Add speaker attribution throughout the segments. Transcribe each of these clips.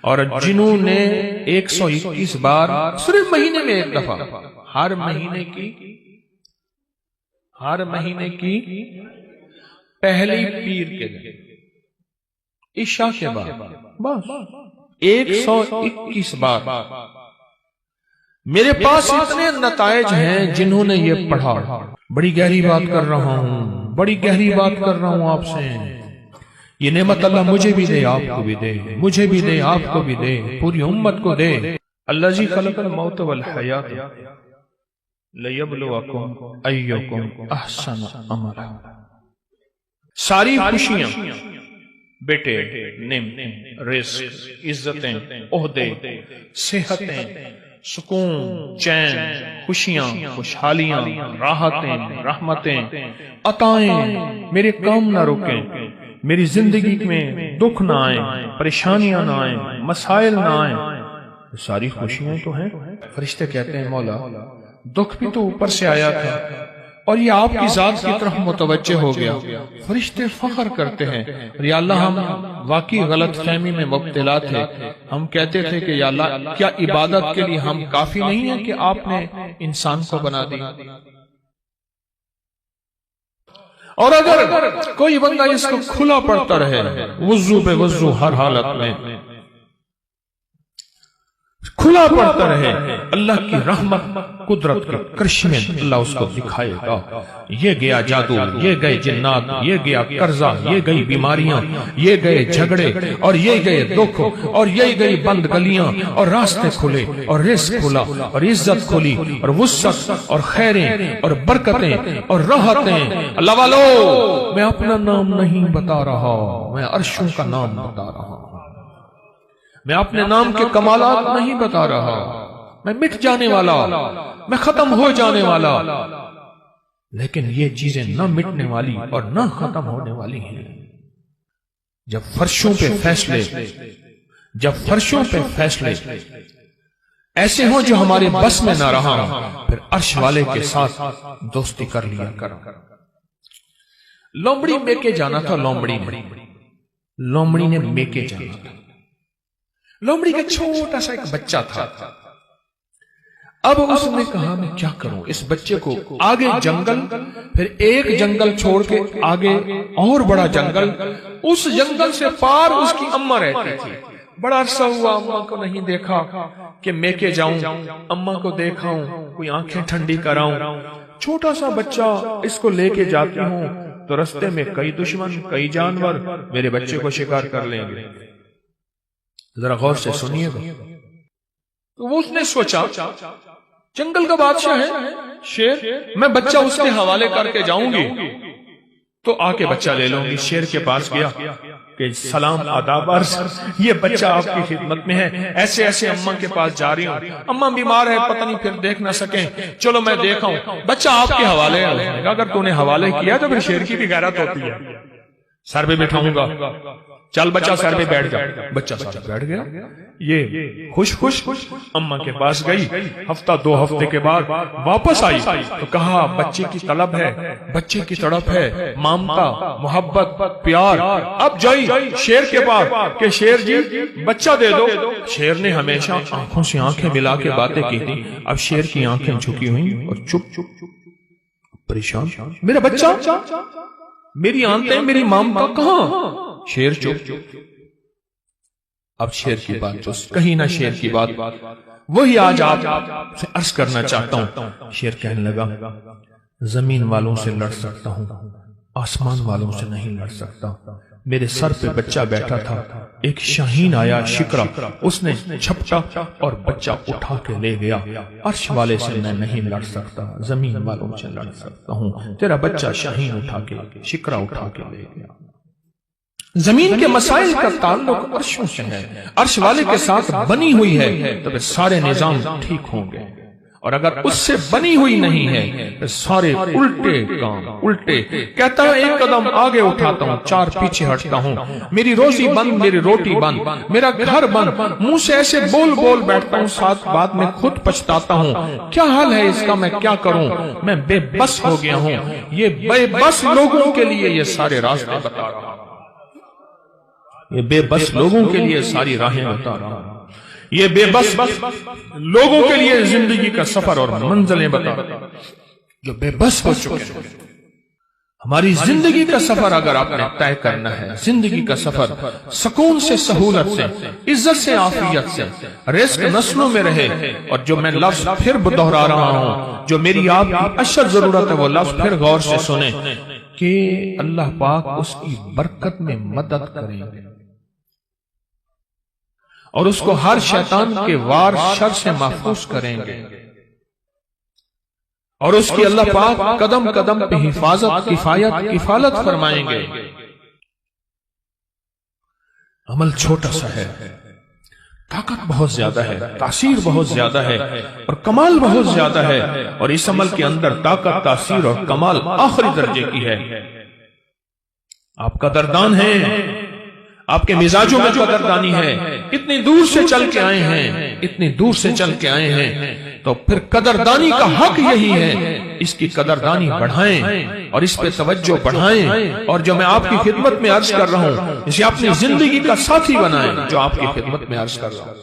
Speaker 1: اور جنہوں نے 121 بار صرف مہینے میں ایک دفعہ ہر مہینے کی پہلی پیر کے دن عشاء کے بعد بس 121 بار، میرے پاس اتنے نتائج ہیں جنہوں نے یہ پڑھا۔ بڑی گہری بات کر رہا ہوں، بڑی گہری بات کر رہا ہوں آپ سے۔ یہ نعمت اللہ مجھے بھی دے، آپ کو بھی دے، مجھے بھی دے، آپ کو بھی دے، پوری امت کو دے۔ الذی خلق الموت والحیات لیبلوکم ایکم احسن عملا۔ ساری خوشیاں، بیٹے، نعمتیں، رزق، عزتیں، عہدے، صحتیں، سکون، چین، خوشیاں، خوشحالیاں، راحتیں، رحمتیں، عطائیں میرے کام نہ رکیں، میری زندگی میں دکھ نہ آئیں، پریشانیاں نہ آئیں، مسائل نہ آئیں، ساری خوشیاں تو ہیں۔ فرشتے کہتے ہیں مولا دکھ بھی تو اوپر سے آیا تھا اور یہ آپ کی ذات کی طرف متوجہ ہو گیا۔ فرشتے فخر کرتے ہیں یا اللہ ہم واقعی غلط فہمی میں مبتلا تھے، ہم کہتے تھے کہ یا اللہ کیا عبادت کے لیے ہم کافی نہیں ہیں کہ آپ نے انسان کو بنا دیا؟ اور اگر کوئی بندہ اس کو کھلا پڑتا رہے وضو بے وضو ہر حالت میں کھلا پڑتا رہے، اللہ کی رحمت قدرت کے کرشمے اللہ اس کو دکھائے گا۔ یہ گیا جادو، یہ گئے جنات، یہ گیا قرضہ، یہ گئی بیماریاں، یہ گئے جھگڑے، اور یہ گئے دکھ، اور یہ گئی بند گلیاں، اور راستے کھلے، اور رزق کھلا، اور عزت کھلی، اور وسعت، اور خیریں، اور برکتیں، اور راحتیں۔ اللہ والو میں اپنا نام نہیں بتا رہا، میں عرشوں کا نام بتا رہا ہوں، میں اپنے نام کے کمالات نہیں بتا رہا، میں مٹ جانے والا، میں ختم ہو جانے والا، لیکن یہ چیزیں نہ مٹنے والی اور نہ ختم ہونے والی ہیں۔ جب فرشوں پہ فیصلے ایسے ہوں جو ہمارے بس میں نہ رہا، پھر عرش والے کے ساتھ دوستی کر لیا کرو۔ لومڑی میکے جانا تھا، لومڑی نے میکے جانا تھا۔ لومڑی کا چھوٹا سا ایک بچہ تھا۔ اب اس نے کہا میں کیا کروں، اس بچے کو آگے جنگل، پھر ایک جنگل چھوڑ کے آگے اور بڑا جنگل، اس جنگل سے پار اس کی اماں رہتی تھی۔ بڑا عرصہ ہوا اماں کو نہیں دیکھا کہ میں کے جاؤں، اماں کو دیکھاؤں، کوئی آنکھیں ٹھنڈی کراؤں۔ چھوٹا سا بچہ اس کو لے کے جاتی ہوں تو رستے میں کئی دشمن، کئی جانور میرے بچے کو شکار کر لیں گے۔ ذرا غور سے سنیے گا۔ تو وہ اس نے سوچا جنگل کا بادشاہ ہے شیر، میں بچہ اس کے حوالے کر کے جاؤں گی تو آ کے بچہ لے لوں گی۔ شیر کے پاس گیا کہ سلام آداب عرض، یہ بچہ آپ کی خدمت میں ہے، ایسے ایسے اماں کے پاس جا رہی ہوں، اماں بیمار ہے پتہ نہیں پھر دیکھ نہ سکیں، چلو میں دیکھاؤں، بچہ آپ کے حوالے ہے۔ اگر تو نے حوالے کیا تو پھر شیر کی بھی غیرت ہوتی ہے، سر پہ بٹھاؤں گا، چل بچہ سر پہ بیٹھ جا۔ بچہ سر پہ بیٹھ گیا، یہ خوش اماں کے پاس گئی۔ ہفتہ دو ہفتے کے بعد واپس آئی تو کہا بچے کی طلب ہے، بچے کی تڑپ ہے، مامتا، محبت، پیار۔ اب جائی شیر کے پاس کہ شیر جی بچہ دے دو۔ شیر نے ہمیشہ آنکھوں سے آنکھیں ملا کے باتیں کی تھی، اب شیر کی آنکھیں جھکی ہوئی اور چپ پریشان، میرا بچہ، میری آنتیں، میری مامتا کہاں؟ شیر چپ۔ اب شیر کی بات جو کہیں نہ شیر کی بات وہی آج آپ سے عرض کرنا چاہتا ہوں۔ شیر کہنے لگا زمین والوں سے لڑ سکتا ہوں، آسمان والوں سے نہیں لڑ سکتا۔ میرے سر پہ بچہ بیٹھا تھا، ایک شاہین آیا شکرا، اس نے جھپٹا اور بچہ اٹھا کے لے گیا۔ عرش والے سے میں نہیں لڑ سکتا، زمین والوں سے لڑ سکتا ہوں۔ تیرا بچہ شاہین اٹھا کے، شکرا اٹھا کے لے گیا۔ زمین کے مسائل کا تعلق عرشوں سے ہے، عرش والے کے ساتھ بنی ہوئی ہے تو پھر سارے نظام ٹھیک ہوں گے، اور اگر اس سے بنی ہوئی نہیں ہے تو سارے الٹے کام الٹے۔ کہتا ہے ایک قدم آگے اٹھاتا ہوں، چار پیچھے ہٹتا ہوں، میری روزی بند، میری روٹی بند، میرا گھر بند، منہ سے ایسے بول بیٹھتا ہوں، ساتھ بعد میں خود پچھتاتا ہوں۔ کیا حل ہے اس کا، میں کیا کروں، میں بے بس ہو گیا ہوں۔ یہ بے بس لوگوں کے لیے یہ سارے راستے بتا رہا ہوں، یہ بے بس لوگوں کے لیے ساری راہیں بتا رہا ہوں، یہ بے بس لوگوں کے لیے زندگی کا سفر اور منزلیں بتا رہا ہوں جو بے بس ہو چکے ہیں۔ ہماری زندگی کا سفر اگر آپ نے طے کرنا ہے، زندگی کا سفر سکون سے، سہولت سے، عزت سے، عافیت سے، رزق نسلوں میں رہے، اور جو میں لفظ پھر دہرا رہا ہوں، جو میری آپ کی اشد ضرورت ہے، وہ لفظ پھر غور سے سنیں کہ اللہ پاک اس کی برکت میں مدد کریں گے اور اس کو ہر شیطان کے وار شر سے محفوظ کریں گے، اور اس کی اللہ پاک قدم قدم پہ حفاظت، کفالت فرمائیں گے۔ عمل چھوٹا سا ہے، طاقت بہت زیادہ ہے، تاثیر بہت زیادہ ہے، اور کمال بہت زیادہ ہے، اور اس عمل کے اندر طاقت، تاثیر اور کمال آخری درجے کی ہے۔ آپ قدردان ہیں، آپ کے مزاجوں میں قدردانی ہے، اتنی دور سے چل کے آئے ہیں، اتنی دور سے چل کے آئے ہیں، تو پھر قدردانی کا حق یہی ہے، اس کی قدردانی بڑھائیں اور اس پہ توجہ بڑھائیں، اور جو میں آپ کی خدمت میں عرض کر رہا ہوں اسے اپنی زندگی کا ساتھی بنائیں، جو آپ کی خدمت میں عرض کر رہا ہوں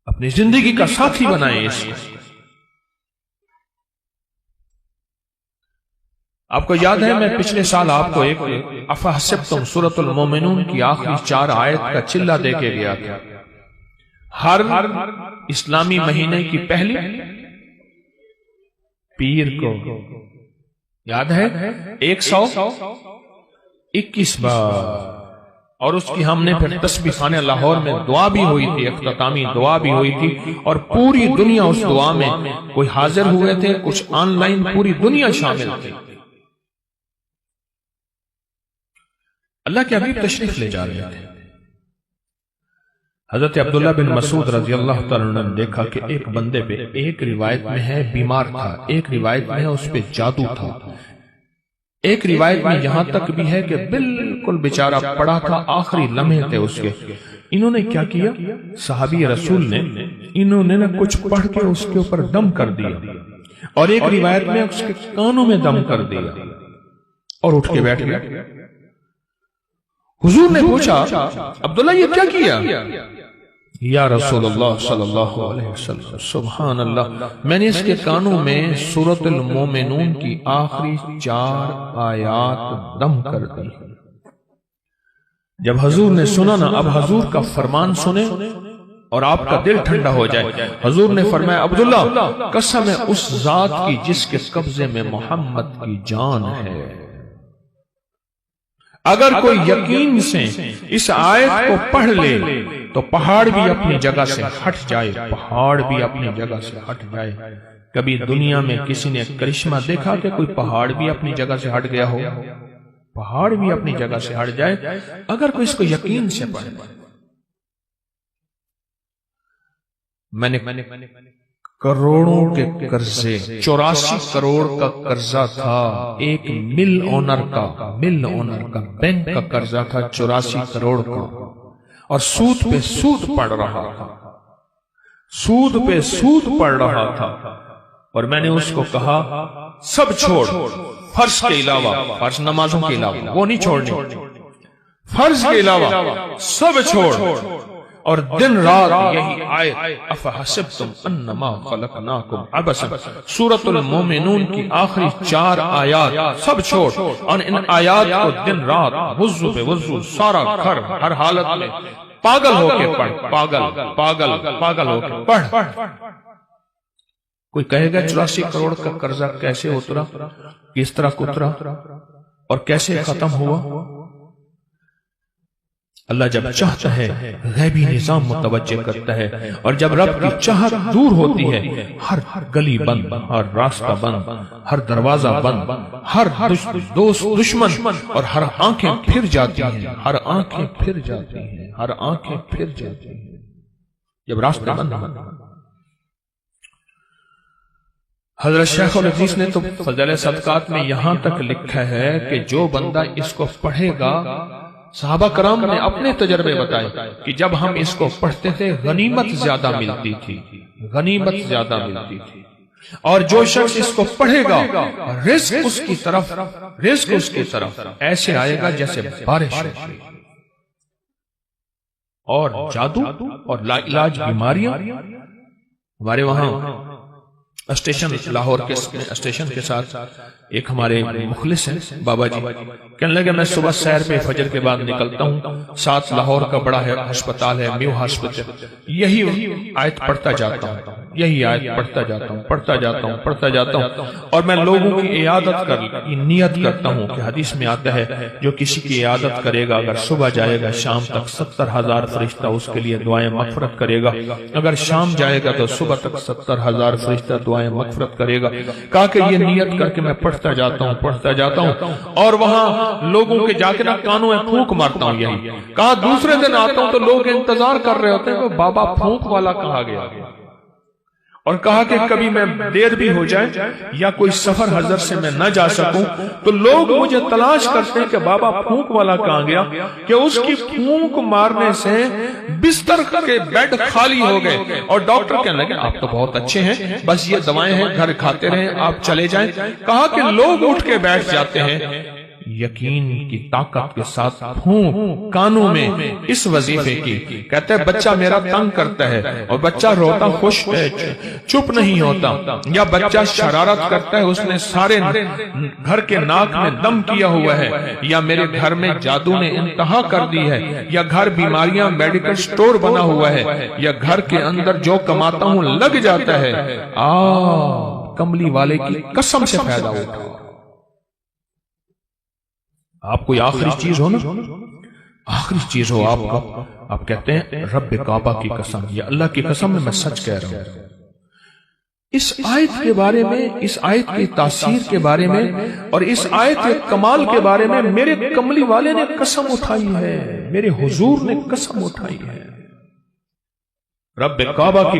Speaker 1: اپنی زندگی کا ساتھی بنائیں اس کو۔ آپ کو یاد ہے میں پچھلے سال آپ کو ایک افحسبتم سورۃ المومنون کی آخری 4 آیت کا چلہ دے کے گیا تھا۔ ہر اسلامی مہینے کی پہلی پیر کو، یاد ہے 121 بار، اور اس کی ہم نے پھر تسبیح خانہ لاہور میں دعا بھی ہوئی تھی، اختتامی دعا بھی ہوئی تھی، اور پوری دنیا اس دعا میں، کوئی حاضر ہوئے تھے، کچھ آن لائن، پوری دنیا شامل تھی۔ اللہ کے حبیب تشریف لے جا رہے تھے، حضرت عبداللہ بن مسعود رضی اللہ تعالیٰ عنہ نے دیکھا کہ ایک بندے پہ، ایک روایت میں ہے بیمار تھا، ایک روایت میں ہے اس پہ جادو تھا، ایک روایت میں یہاں تک بھی ہے کہ بالکل بیچارہ پڑا تھا، آخری لمحے تھے اس کے۔ انہوں نے کیا کیا؟ صحابی رسول نے، انہوں نے کچھ پڑھ کے اس کے اوپر دم کر دیا، اور ایک روایت میں اس کے کانوں میں دم کر دیا اور اٹھ کے بیٹھ گیا۔ حضور نے پوچھا عبداللہ یہ کیا کیا؟ یا رسول اللہ صلی اللہ علیہ وسلم، سبحان اللہ، میں نے اس کے کانوں میں سورۃ المومنون کی آخری 4 آیات دم کر دی۔ جب حضور نے سنا نا، اب حضور کا فرمان سنیں اور آپ کا دل ٹھنڈا ہو جائے۔ حضور نے فرمایا عبداللہ قسم ہے اس ذات کی جس کے قبضے میں محمد کی جان ہے، اگر کوئی یقین سے اس آیت کو پڑھ لے تو پہاڑ بھی اپنی جگہ سے ہٹ جائے، پہاڑ بھی اپنی جگہ سے ہٹ جائے۔ کبھی دنیا میں کسی نے کرشمہ دیکھا کہ کوئی پہاڑ بھی اپنی جگہ سے ہٹ گیا ہو؟ پہاڑ بھی اپنی جگہ سے ہٹ جائے اگر کوئی اس کو یقین سے پڑھے۔ میں نے کروڑوں کے قرضے، 84 کروڑ کا قرضہ تھا، ایک مل اونر کا بینک کا قرضہ تھا 84 کروڑ کا، اور سود پہ سود پڑ رہا تھا، سود پہ سود پڑ رہا تھا، اور میں نے اس کو کہا سب چھوڑ، فرض کے علاوہ، فرض نمازوں کے علاوہ وہ نہیں چھوڑنی، فرض کے علاوہ سب چھوڑ، اور دن رات یہی آیت افحسبتم انما خلقناکم عبثا، سورۃ المومنون کی آخری 4 آیات سب چھوڑ، اور ان آیات کو دن رات وضو پہ وضو، سارا گھر ہر حالت میں پاگل ہو کے پڑھ، پاگل ہو کے پڑھ۔ کوئی کہے گا 84 کروڑ کا قرضہ کیسے اترا، کس طرح اترا اور کیسے ختم ہوا؟ اللہ جب چاہتا ہے غیبی نظام متوجہ کرتا ہے، اور جب رب کی چاہت دور ہوتی ہے ہر گلی بند، ہر راستہ بند، ہر دروازہ بند، ہر دوست دشمن، اور ہر آنکھیں پھر جاتی ہیں، ہر آنکھیں پھر جاتی ہیں، ہر آنکھیں پھر جاتی ہیں جب راستہ بند۔ حضرت شیخ الحدیث نے تو فضائل صدقات میں یہاں تک لکھا ہے کہ جو بندہ اس کو پڑھے گا، صحابہ کرام نے اپنے تجربے بتائے کہ جب ہم اس کو پڑھتے تھے غنیمت زیادہ ملتی تھی، غنیمت زیادہ ملتی تھی۔ اور جو شخص اس کو پڑھے گا رزق اس کی طرف ایسے آئے گا جیسے بارش ہوتی ہے، اور جادو اور لا علاج بیماریاں. ہمارے وہاں اسٹیشن لاہور کے اسٹیشن کے ساتھ ایک ہمارے مخلص ہیں بابا جی، کہنے لگے میں صبح سیر پہ فجر کے بعد نکلتا ہوں، ساتھ لاہور کا بڑا ہے ہسپتال ہے نیو ہاسپٹل، یہی آیت پڑھتا جاتا ہوں، یہی آیت پڑھتا جاتا ہوں اور میں لوگوں کی عیادت کی نیت کرتا ہوں کہ حدیث میں آتا ہے جو کسی کی عیادت کرے گا اگر صبح جائے گا شام تک 70,000 فرشتہ اس کے لیے دعائیں مغفرت کرے گا، اگر شام جائے گا تو صبح تک 70,000 فرشتہ دعائیں مغفرت کرے گا. کہا کہ یہ نیت کر کے میں پڑھتا جاتا ہوں اور وہاں لوگوں کے جا کے نہ کانوں میں پھونک مارتا ہوں. یہی کہا دوسرے دن آتا ہوں تو لوگ انتظار کر رہے ہوتے ہیں کہ بابا پھونک والا کہاں گیا، اور کہا کہ کبھی میں دیر بھی ہو جائے یا کوئی سفر حضرت سے میں نہ جا سکوں تو لوگ مجھے تلاش کرتے ہیں کہ بابا پھونک والا کہاں گیا، کہ اس کی پھونک مارنے سے بستر کے بیڈ خالی ہو گئے اور ڈاکٹر کہنے لگے آپ تو بہت اچھے ہیں، بس یہ دوائیں ہیں گھر کھاتے رہیں آپ چلے جائیں. کہا کہ لوگ اٹھ کے بیٹھ جاتے ہیں یقین کی طاقت کے ساتھ پھونک کانوں میں اس وظیفے کی. کہتے ہیں بچہ میرا تنگ کرتا ہے اور بچہ روتا خوش ہے چپ نہیں ہوتا، یا بچہ شرارت کرتا ہے اس نے سارے گھر کے ناک میں دم کیا ہوا ہے، یا میرے گھر میں جادو نے انتہا کر دی ہے، یا گھر بیماریاں میڈیکل سٹور بنا ہوا ہے، یا گھر کے اندر جو کماتا ہوں لگ جاتا ہے، کملی والے کی قسم سے فائدہ اٹھاؤ. آپ کوئی آخری چیز ہو نا، آخری چیز ہو آپ کا، آپ کہتے ہیں رب کعبہ کی قسم یا اللہ کی قسم میں سچ کہہ رہا ہوں. اس آیت کے بارے میں، اس آیت کی تاثیر کے بارے میں اور اس آیت کے کمال کے بارے میں میرے کملی والے نے قسم اٹھائی ہے، میرے حضور نے قسم اٹھائی ہے. رب کعبہ کی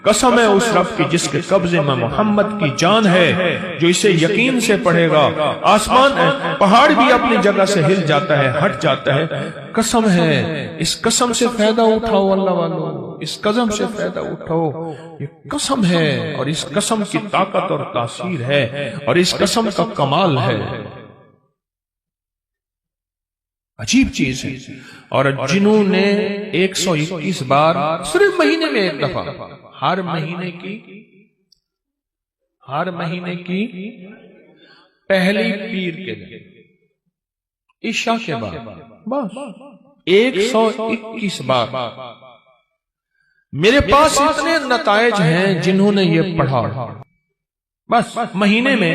Speaker 1: قسم ہے اس رب کی جس کے قبضے میں محمد کی جان ہے، جو اسے یقین سے پڑھے گا آسمان پہاڑ بھی اپنی جگہ سے ہل جاتا ہے، ہٹ جاتا ہے. قسم ہے، اس قسم سے فائدہ اٹھاؤ اللہ والو، اس قسم سے فائدہ اٹھاؤ. یہ قسم ہے اور اس قسم کی طاقت اور تاثیر ہے اور اس قسم کا کمال ہے. عجیب چیز ہے. اور جنہوں نے 121 بار صرف مہینے میں ایک دفعہ، ہر مہینے کی پہلی پیر کے دن عشاء کے بعد بس 121 بار. میرے پاس اتنے نتائج ہیں جنہوں نے یہ پڑھا. بس مہینے میں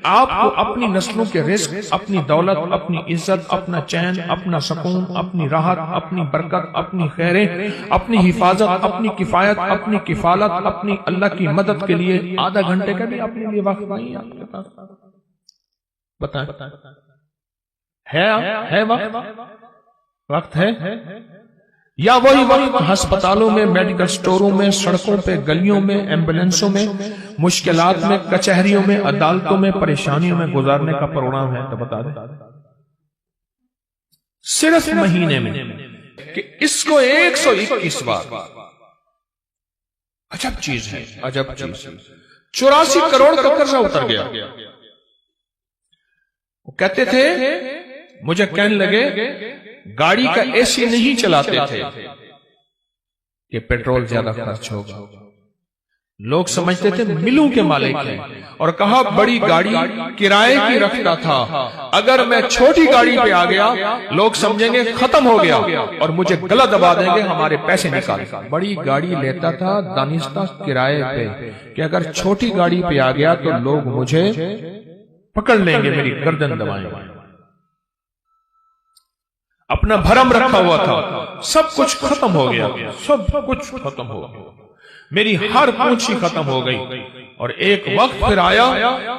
Speaker 1: آپ کو اپنی نسلوں کے رزق، اپنی دولت، اپنی عزت، اپنا چین، اپنا سکون، اپنی راحت، اپنی برکت، اپنی خیریں، اپنی حفاظت، اپنی کفایت، اپنی کفالت، اپنی اللہ کی مدد کے لیے آدھا گھنٹے کا بھی اپنے لیے وقت نہیں ہے. آپ کے پاس بتائیں ہے وقت ہے یا وہی وقت ہسپتالوں میں، میڈیکل سٹوروں میں، سڑکوں پہ، گلیوں میں، ایمبولینسوں میں، مشکلات میں، کچہریوں میں، عدالتوں میں، پریشانیوں میں گزارنے کا پروگرام ہے؟ تو بتا دیں صرف مہینے میں کہ اس کو 121 بار. عجب چیز ہے، عجب چیز. 84 کروڑ کا قرضہ اتر گیا. وہ کہتے تھے، مجھے کہنے لگے گاڑی کا اے سی نہیں چلاتے تھے کہ پیٹرول زیادہ خرچ ہوگا. لوگ سمجھتے تھے ملوں کے مالک ہیں، اور کہا بڑی گاڑی کرائے کی رکھتا تھا، اگر میں چھوٹی گاڑی پہ آ گیا لوگ سمجھیں گے ختم ہو گیا اور مجھے گلا دبا دیں گے، ہمارے پیسے نکال. بڑی گاڑی لیتا تھا دانستہ کرائے پہ کہ اگر چھوٹی گاڑی پہ آ گیا تو لوگ مجھے پکڑ لیں گے، میری گردن دبائیں گے. اپنا بھرم رکھا ہوا تھا، سب کچھ ختم ہو گیا، سب کچھ ختم ہو گیا، میری ہر پونچھی ختم ہو گئی. اور ایک وقت پھر آیا،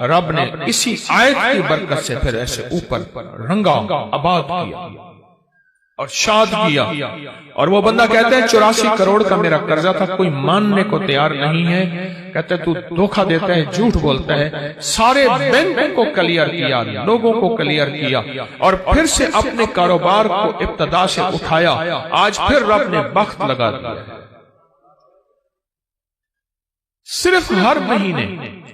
Speaker 1: رب نے اسی آیت کی برکت سے پھر ایسے اوپر رنگا آباد کیا اور شاد کیا. اور وہ بندہ کہتے ہیں 84 کروڑ کا میرا قرضہ تھا، کوئی ماننے کو تیار نہیں ہے. کہتے تو دھوکہ دیتا ہے، جھوٹ بولتا ہے. سارے بینکوں کو کلیئر کیا، لوگوں کو کلیئر کیا، اور پھر سے اپنے کاروبار کو ابتدا سے اٹھایا. آج پھر رب نے بخت لگا دیا. صرف ہر مہینے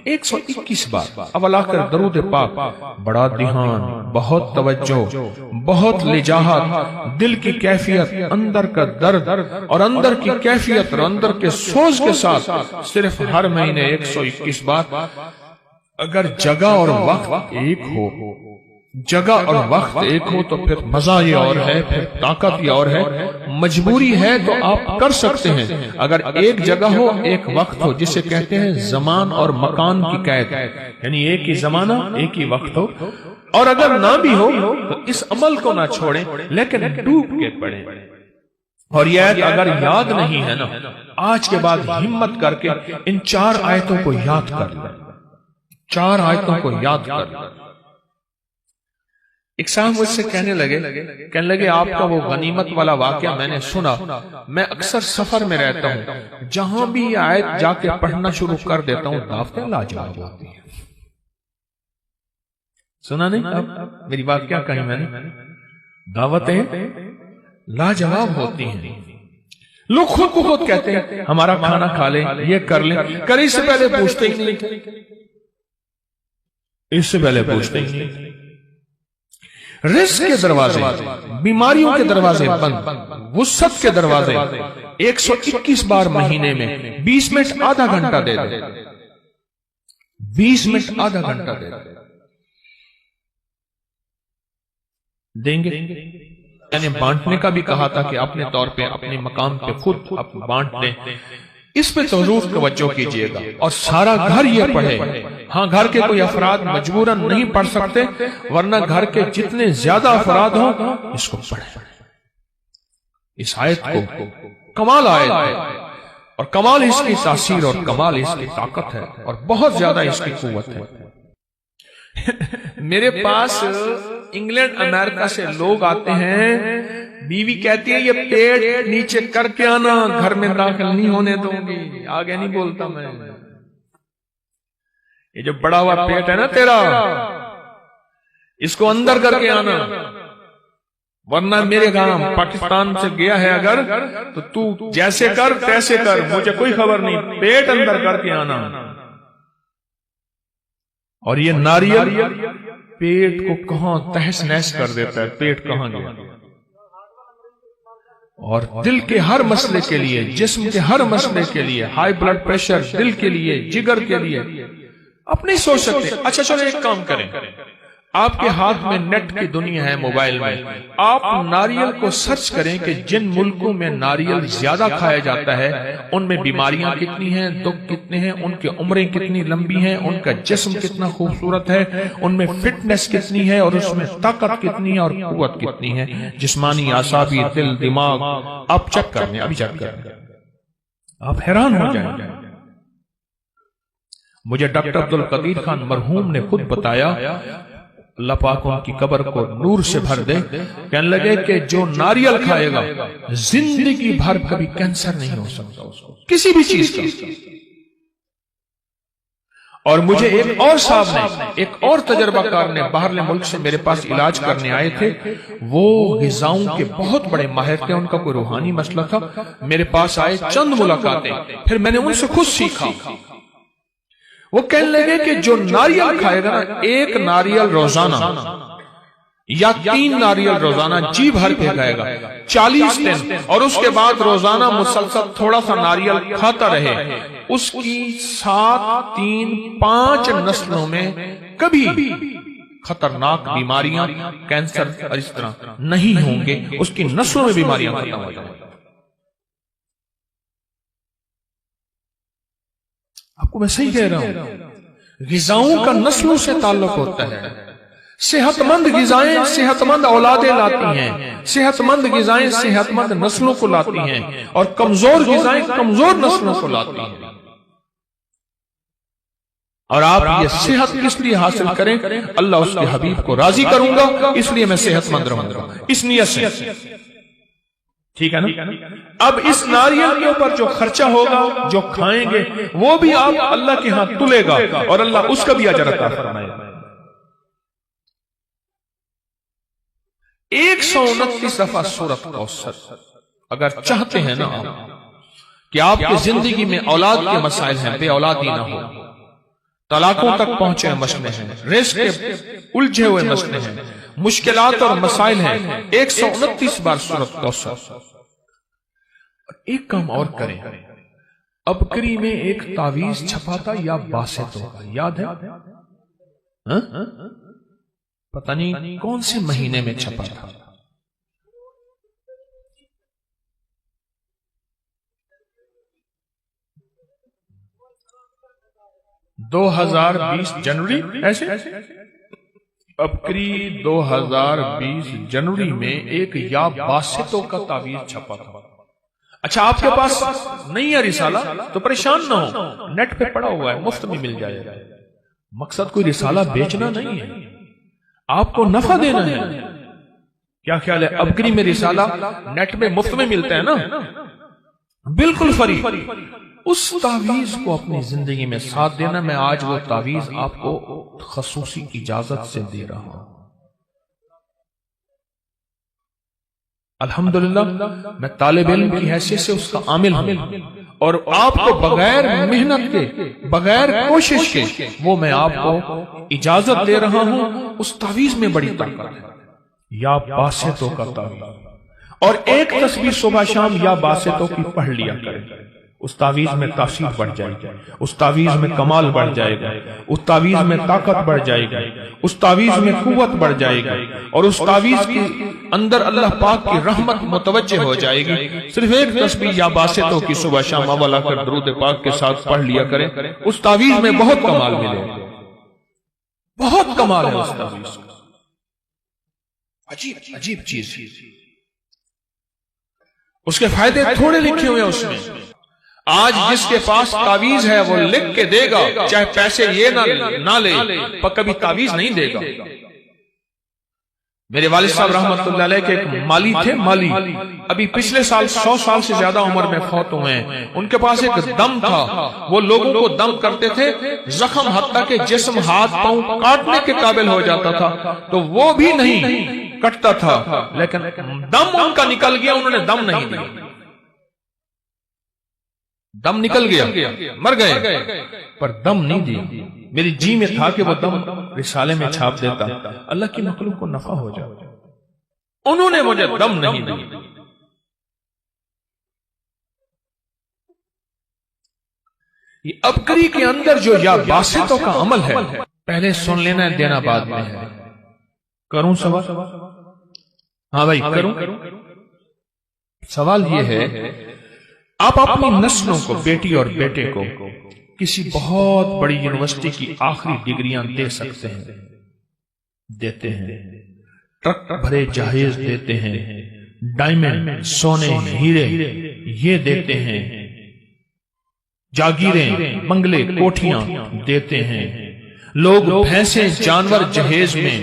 Speaker 1: 121 بار اولا کر درود پاک، بڑا دھیان، بہت توجہ، بہت لجاہت، دل کی کیفیت، اندر کا درد اور اندر کی کیفیت اور اندر کے سوز کے ساتھ صرف ہر مہینے 121 بار۔ اگر جگہ اور وقت ایک ہو، جگہ اور وقت ایک ہو تو پھر مزہ یہ اور ہے، پھر طاقت یہ اور ہے۔ مجبوری ہے تو آپ کر سکتے ہیں، اگر ایک جگہ ہو ایک وقت ہو، جسے کہتے ہیں زمان اور مکان کی قید، یعنی ایک ہی زمانہ ایک ہی وقت ہو، اور اگر نہ بھی ہو تو اس عمل کو نہ چھوڑیں لیکن ڈوب کے پڑھیں۔ اور یہ اگر یاد نہیں ہے نا، آج کے بعد ہمت کر کے ان 4 آیتوں کو یاد کر لیں، 4 آیتوں کو یاد کر لیں۔ ایک صاحب مجھ سے کہنے لگے آپ کا وہ غنیمت والا واقعہ میں نے سنا، میں اکثر سفر میں رہتا ہوں، جہاں بھی یہ آیت جا کے پڑھنا شروع کر دیتا ہوں دعوتیں لاجواب ہوتی ہیں۔ سنا نہیں؟ اب میری بات کیا کہیں میں نے؟ دعوتیں لاجواب ہوتی ہیں۔ لوگ خود کو خود کہتے ہیں ہمارا کھانا کھا لیں، یہ کر لیں، کرنے سے پہلے پوچھتے ہی نہیں تھے، اس سے پہلے پوچھتے ہی نہیں تھے۔ رزق کے دروازے، بیماریوں کے دروازے بند، وسعت کے دروازے 121 بار مہینے میں 20 منٹ آدھا گھنٹہ دے دیں، 20 منٹ آدھا گھنٹہ دیں گے۔ یعنی بانٹنے کا بھی کہا تھا کہ اپنے طور پہ اپنے مقام پہ خود بانٹ دیں، اس پہ ضرور توجہ کیجئے گا، اور سارا گھر یہ پڑھے۔ ہاں گھر کے کوئی افراد مجبوراً نہیں پڑھ سکتے، ورنہ گھر کے جتنے زیادہ افراد ہوں اس کو پڑھیں، اس آیت کو۔ کمال آیت ہے، اور کمال اس کی تاثیر اور کمال اس کی طاقت ہے، اور بہت زیادہ اس کی قوت ہے۔ میرے پاس انگلینڈ امریکہ سے لوگ آتے ہیں، بیوی کہتی ہے یہ پیٹ نیچے کر کے آنا، گھر میں داخل نہیں ہونے دوں گی، آگے نہیں بولتا میں، یہ جو بڑا ہوا پیٹ ہے نا تیرا، اس کو اندر کر کے آنا، ورنہ میرے گھر پاکستان سے گیا ہے اگر تو تو جیسے کر تیسے کر، مجھے کوئی خبر نہیں، پیٹ اندر کر کے آنا۔ اور یہ ناریل پیٹ کو کہاں تہس نہس کر دیتا ہے، پیٹ کہاں گیا۔ اور دل کے ہر مسئلے کے لیے، جسم کے ہر مسئلے کے لیے، ہائی بلڈ پریشر، دل کے لیے، جگر کے لیے، آپ نہیں سوچ سکتے۔ اچھا چلو ایک کام کریں، آپ کے ہاتھ میں نیٹ کی دنیا ہے، موبائل میں، آپ ناریل کو سرچ کریں کہ جن ملکوں میں ناریل زیادہ کھایا جاتا ہے ان میں بیماریاں کتنی ہیں، دکھ کتنے ہیں، ان کی عمریں کتنی لمبی ہیں، ان کا جسم کتنا خوبصورت ہے، ان میں فٹنس کتنی ہے، اور اس میں طاقت کتنی ہے اور قوت کتنی ہے، جسمانی، اعصابی، دل، دماغ۔ آپ چیک کریں، ابھی چیک کریں، آپ حیران ہو جائیں گے۔ مجھے ڈاکٹر عبدالقدیر خان مرحوم نے خود بتایا، اللہ پاک ان کی قبر کو نور سے بھر دے، کہنے لگے کہ جو ناریل کھائے گا زندگی بھر کبھی کینسر نہیں ہو سکتا اس کو، کسی بھی چیز کا۔ اور مجھے ایک اور صاحب نے، ایک اور تجربہ کار نے باہرلے ملک سے میرے پاس علاج کرنے آئے تھے، وہ غذاؤں کے بہت بڑے ماہر تھے، ان کا کوئی روحانی مسئلہ تھا، میرے پاس آئے، چند ملاقاتیں، پھر میں نے ان سے خود سیکھا۔ وہ کہنے لگے کہ جو ناریل کھائے گا نا، 1 ناریل روزانہ یا 3 ناریل روزانہ جی بھر کے کھائے گا 40 دن، اور اس کے بعد روزانہ مسلسل تھوڑا سا ناریل کھاتا رہے، اس کی 7، 3، 5 نسلوں میں کبھی خطرناک بیماریاں، کینسر اور اس طرح نہیں ہوں گے، اس کی نسلوں میں بیماریاں ختم ہو جائیں گی۔ آپ کو میں صحیح کہہ رہا ہوں، غذاؤں کا نسلوں سے تعلق ہوتا ہے۔ صحت مند غذائیں صحت مند اولادیں لاتی ہیں، صحت مند غذائیں صحت مند نسلوں کو لاتی ہیں، اور کمزور غذائیں کمزور نسلوں کو لاتی ہیں۔ اور آپ یہ صحت کس لیے حاصل کریں؟ اللہ اس کے حبیب کو راضی کروں گا، اس لیے میں صحت مند رہوں گا، اس نیت سے، ٹھیک ہے نا؟ اب اس ناریل کے اوپر جو خرچہ ہوگا، جو کھائیں گے، وہ بھی آپ اللہ کے ہاں تلے گا، اور اللہ اس کا بھی اجر عطا فرمائے گا۔ 129 دفعہ سورۃ کوثر، اگر چاہتے ہیں نا آپ کہ آپ کی زندگی میں اولاد کے مسائل ہیں، بے اولادی نہ ہو، طلاقوں تک پہنچے مسئلے ہیں، رزق کے الجھے ہوئے مسئلے ہیں، مشکلات اور مسائل ہیں، 129 بار سورۃ کوثر۔ ایک کام اور کریں، ابکری میں ایک تعویذ چھپا تھا یا باسط ہوگا، یاد ہے؟ پتہ نہیں کون سے مہینے میں چھپا تھا۔ 2020 جنوری، ایسے ابکری 2020 جنوری میں ایک یا باسطوں کا تعویذ چھپا تھا۔ اچھا آپ کے پاس نہیں ہے رسالہ تو پریشان نہ ہو، نیٹ پہ پڑا ہوا ہے، مفت میں مل جائے گا۔ مقصد کوئی رسالہ بیچنا نہیں ہے، آپ کو نفع دینا ہے۔ کیا خیال ہے ابکری میں رسالہ نیٹ میں مفت میں ملتا ہے نا، بالکل فری۔ اس تعویذ کو اپنی زندگی میں ساتھ دینا۔ میں آج وہ تعویذ آپ کو خصوصی اجازت سے دے رہا ہوں۔ الحمدللہ میں طالب علم کی حیثیت سے اس کا عامل ہوں، اور آپ کو بغیر محنت کے، بغیر کوشش کے، وہ میں آپ کو اجازت دے رہا ہوں۔ اس تعویذ میں بڑی طاقت ہے، یا باسطوں کا تعویذ۔ اور ایک تسبیح صبح شام یا باسطوں کی پڑھ لیا کریں، اس تعویذ میں تاثیر بڑھ جائے گی، اس تعویذ میں کمال بڑھ جائے گا، اس تعویذ میں طاقت بڑھ جائے گی، اس تعویذ میں قوت بڑھ جائے گی، اور اس تعویذ کے اندر اللہ پاک کی رحمت متوجہ ہو جائے گی۔ صرف ایک تسبیح یا باسطوں کی صبح شام اول آخر درود پاک کے ساتھ پڑھ لیا کریں، اس تعویذ میں بہت کمال ملے گا، بہت کمال ہے اس تعویذ کا، عجیب عجیب چیز۔ اس کے فائدے تھوڑے لکھے ہوئے ہیں اس میں۔ آج جس کے پاس تعویذ ہے وہ لکھ کے دے گا، چاہے پیسے یہ نہ لے، پر کبھی تعویذ نہیں دے گا۔ میرے والد صاحب رحمت اللہ علیہ کے ایک مالی تھے، مالی ابھی پچھلے سال 100 سال سے زیادہ عمر میں فوت ہوئے ہیں۔ ان کے پاس ایک دم تھا، وہ لوگوں کو دم کرتے تھے، زخم حتیٰ کہ جسم ہاتھ پاؤں کاٹنے کے قابل ہو جاتا تھا تو وہ بھی نہیں کٹتا تھا، لیکن دم ان کا نکل گیا، انہوں نے دم نہیں دیا، دم نکل گیا، مر گئے پر دم نہیں دیا۔ میری جی میں تھا کہ وہ دم رسالے میں چھاپ دیتا، اللہ کی مخلوق کو نفع ہو جائے، انہوں نے مجھے دم نہیں دیا۔ یہ ابکری کے اندر جو یا باسطوں کا عمل ہے، پہلے سن لینا ہے، دینا بعد میں ہے۔ کروں سوال؟ ہاں بھائی کروں۔ سوال یہ ہے، آپ اپنی نسلوں کو، بیٹی اور بیٹے کو کسی بہت بڑی یونیورسٹی کی آخری ڈگریاں دے سکتے ہیں، دیتے ہیں، ٹرک بھرے جہیز دیتے ہیں، ڈائمنڈ، سونے، ہیرے یہ دیتے ہیں، جاگیریں، بنگلے، کوٹھیاں دیتے ہیں، لوگ بھینسیں، جانور جہیز میں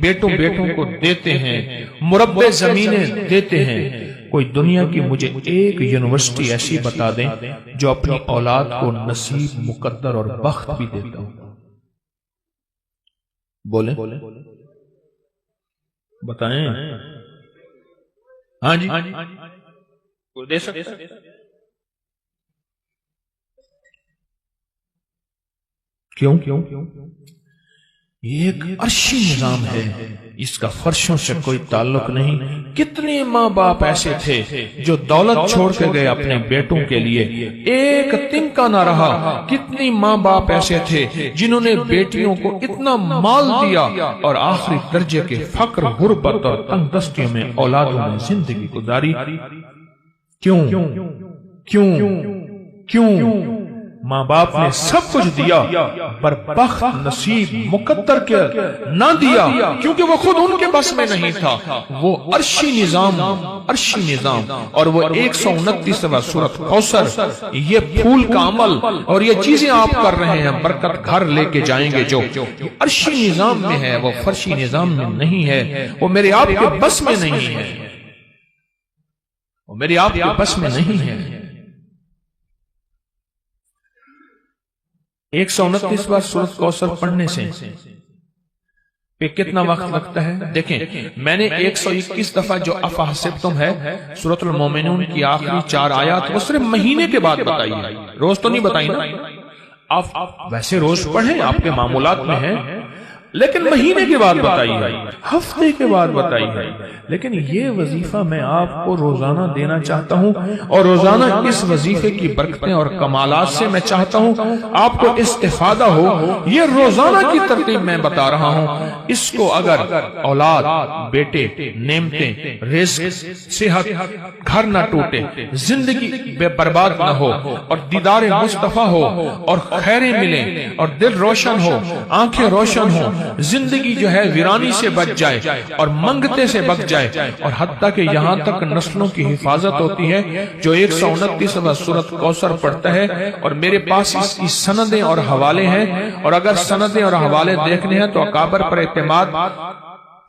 Speaker 1: بیٹوں کو دیتے ہیں، مربع زمینیں دیتے ہیں۔ کوئی دنیا کی مجھے ایک یونیورسٹی ایسی بتا دیں جو اپنی اولاد کو نصیب، مقدر اور بخت بھی دیتا ہوں، بولیں بتائیں۔ ہاں جی کوئی دے سکتا ہے؟ کیوں؟ یہ ایک عرشی نظام ہے، اس کا فرشوں سے کوئی تعلق نہیں۔ کتنے ماں باپ ایسے تھے جو دولت چھوڑ کے گئے اپنے بیٹوں کے لیے، ایک تنکا نہ رہا۔ کتنی ماں باپ ایسے تھے جنہوں نے بیٹیوں کو اتنا مال دیا اور آخری درجے کے فقر، غربت اور تنگ دستیوں میں اولادوں نے زندگی گزاری۔ کیوں؟ ماں باپ نے سب کچھ دیا پر بخت، نصیب، مقدر کے نہ دیا، کیونکہ وہ خود ان کے بس میں نہیں تھا۔ وہ عرشی نظام اور وہ 129واں سورۃ کوثر، یہ پھول کا عمل اور یہ چیزیں آپ کر رہے ہیں، برکت گھر لے کے جائیں گے، جو عرشی نظام میں ہے وہ فرشی نظام میں نہیں ہے، وہ میرے آپ کے بس میں نہیں ہے، وہ میرے آپ کے بس میں نہیں ہے۔ 129 بار سورۃ کوثر پڑھنے سے پہ کتنا وقت لگتا ہے؟ دیکھیں میں نے 121 دفعہ جو افحسبتم ہے سورۃ المومنون کی آخری 4 آیات وہ صرف مہینے کے بعد بتائی ہے، روز تو نہیں بتائی نا۔ آپ ویسے روز پڑھیں، آپ کے معمولات میں ہیں، لیکن مہینے کے بعد بتائی ہے، ہفتے کے بعد بتائی ہے۔ لیکن یہ وظیفہ میں آپ کو روزانہ دینا چاہتا ہوں، اور روزانہ اس وظیفے کی برکتیں اور کمالات سے میں چاہتا ہوں آپ کو استفادہ ہو۔ یہ روزانہ کی ترتیب میں بتا رہا ہوں، اس کو اگر اولاد، بیٹے، نعمتیں، رزق، صحت، گھر نہ ٹوٹے، زندگی بے برباد نہ ہو، اور دیدار مصطفیٰ ہو، اور خیریں ملیں، اور دل روشن ہو، آنکھیں روشن ہو، زندگی جو ہے ویرانی سے بچ جائے اور منگتے سے بچ جائے، اور حتیٰ کہ یہاں تک نسلوں کی حفاظت ہوتی ہے۔ جو 129واں سورۃ کوثر پڑھتا ہے، اور میرے پاس اس کی سندیں اور حوالے ہیں، اور اگر سندیں اور حوالے دیکھنے ہیں تو اکابر پر اعتماد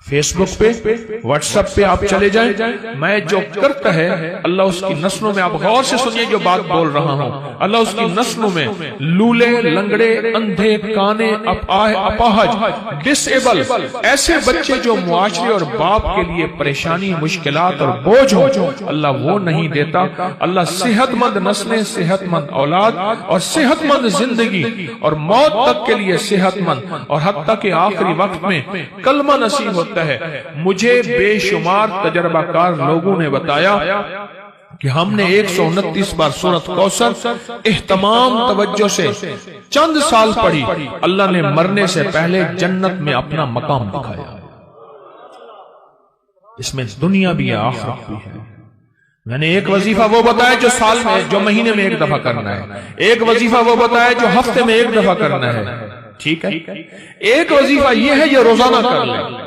Speaker 1: فیس بک پہ، واٹس ایپ پہ آپ چلے جائیں۔ میں جو کرتا ہے اللہ اس کی نسلوں میں، آپ غور سے سنیے جو بات بول رہا ہوں، اللہ اس کی نسلوں میں لولے، لنگڑے، اندھے، کانے، اپاہج، ڈس ایبل، ایسے بچے جو معاشرے اور باپ کے لیے پریشانی، مشکلات اور بوجھ ہو، اللہ وہ نہیں دیتا۔ اللہ صحت مند نسلیں، صحت مند اولاد اور صحت مند زندگی اور موت تک کے لیے صحت مند، اور حتیٰ کہ آخری وقت میں کلمہ نصیب ہوتا ہے۔ مجھے بے شمار تجربہ کار لوگوں نے بتایا کہ ہم نے 129 بار سورۃ کوثر اہتمام توجہ سے چند سال پڑھی، اللہ نے مرنے سے پہلے جنت میں اپنا مقام دکھایا۔ اس میں دنیا بھی ہے، آخرت بھی ہے۔ میں نے ایک وظیفہ وہ بتایا جو سال میں، جو مہینے میں 1 دفعہ کرنا ہے، ایک وظیفہ وہ بتایا جو ہفتے میں 1 دفعہ کرنا ہے، ٹھیک ہے؟ ایک وظیفہ یہ ہے یہ روزانہ کر لیں،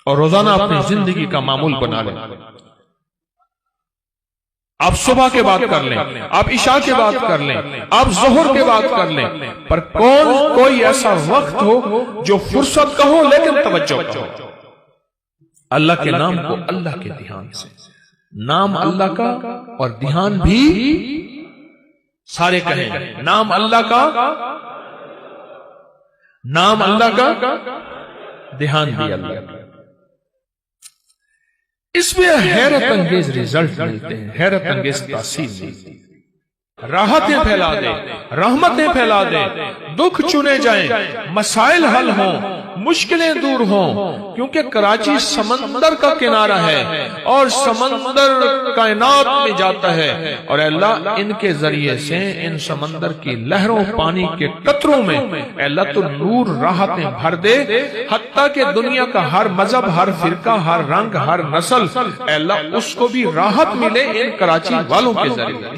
Speaker 1: اور روزانہ اپنی زندگی کا معمول بنا لیں۔ آپ صبح کے بعد کر لیں، آپ عشاء کے بعد کر لیں، آپ ظہر کے بعد کر لیں، پر کوئی ایسا وقت ہو جو فرصت کا ہو لیکن توجہ کا ہو۔ اللہ کے نام کو اللہ کے دھیان سے، نام اللہ کا اور دھیان بھی، سارے کہیں نام اللہ کا، نام اللہ کا، دھیان بھی اللہ کا۔ اس میں حیرت انگیز ریزلٹ ملتے ہیں، حیرت انگیز تاثیر ملتی ہے۔ راحتیں پھیلا دے، رحمتیں پھیلا دے، دکھ چنے جائیں، مسائل حل ہوں، مشکلیں دور ہوں، کیونکہ کراچی سمندر کا کنارہ ہے، اور سمندر کائنات میں جاتا ہے، اور اللہ ان کے ذریعے سے ان سمندر کی لہروں، پانی کے قطروں میں اللہ تو نور راحتیں بھر دے، حتیٰ کہ دنیا کا ہر مذہب، ہر فرقہ، ہر رنگ، ہر نسل، اللہ اس کو بھی راحت ملے ان کراچی والوں کے ذریعے۔